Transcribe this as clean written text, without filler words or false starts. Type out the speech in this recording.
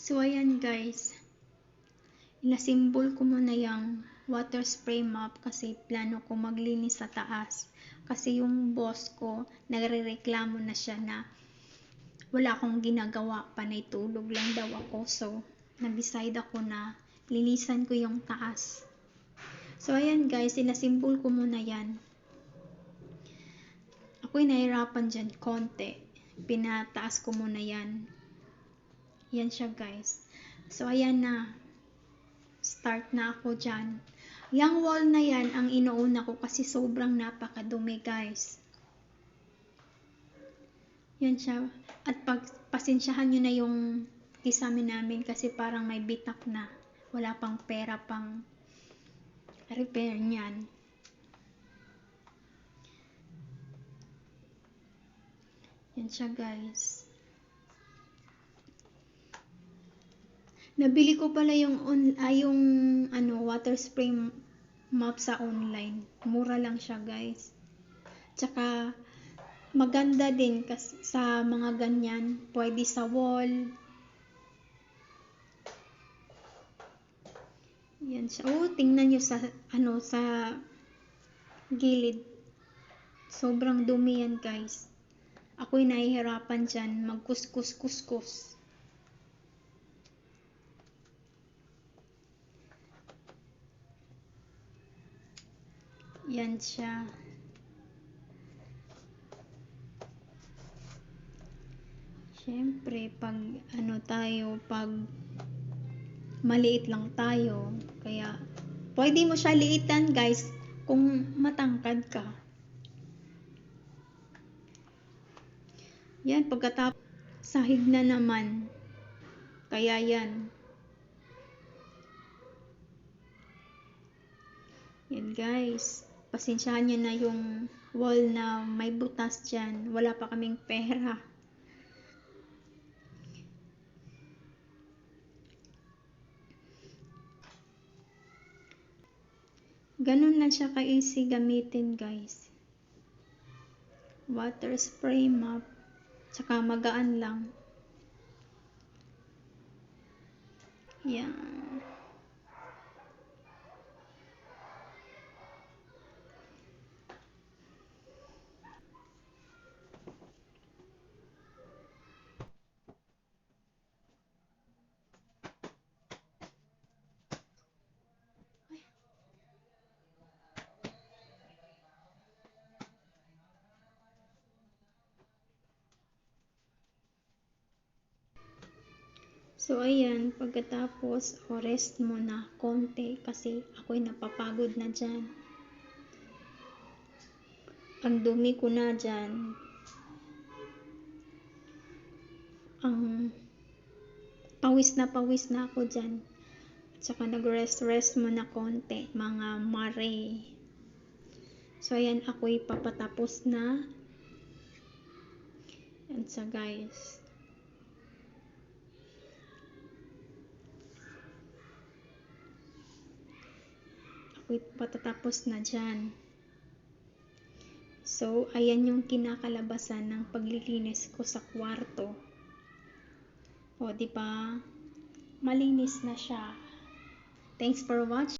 So ayan guys, inasimbol ko muna yung water spray mop kasi plano ko maglinis sa taas. Kasi yung boss ko, nagrereklamo na siya na wala akong ginagawa, panay tulog lang daw ako. So, nag-decide ako na linisan ko yung taas. So ayan guys, inasimbol ko muna yan. Ako'y nahirapan dyan konti. Pinataas ko muna yan. Yan siya guys. So ayan na. Start na ako dyan. Yung wall na yan ang inuuna ko kasi sobrang napakadumi guys. Yan siya. At pasensyahan nyo na yung kisame namin kasi parang may bitak na. Wala pang pera pang repair niyan. Yan siya guys. Nabili ko pala yung water spray mop sa online. Mura lang siya guys. Tsaka maganda din kasi sa mga ganyan. Pwede sa wall. Yan siya. Oh, tingnan nyo sa gilid. Sobrang dumi yan guys. Ako'y nahihirapan dyan. Magkuskus-kuskus. Yan siya. Siyempre, pag pag maliit lang tayo, kaya pwede mo siya liitan guys kung matangkad ka. Yan, pagkatapos sahig na naman. Kaya yan. Yan guys. Pasensyahan nyo na yung wall na may butas dyan. Wala pa kaming pera. Ganun lang siya ka-easy gamitin guys. Water spray mop. Tsaka magaan lang. Yan. So ayan, pagkatapos rest muna konti kasi ako'y napapagod na dyan. Ang dumi ko na dyan. Ang pawis na ako dyan. At saka nag-rest muna konti, mga mare. So ayan, ako'y papatapos na. Yan sa guys. Ako'y patatapos na dyan. So, ayan yung kinakalabasan ng paglilinis ko sa kwarto. O, diba? Malinis na siya. Thanks for watching.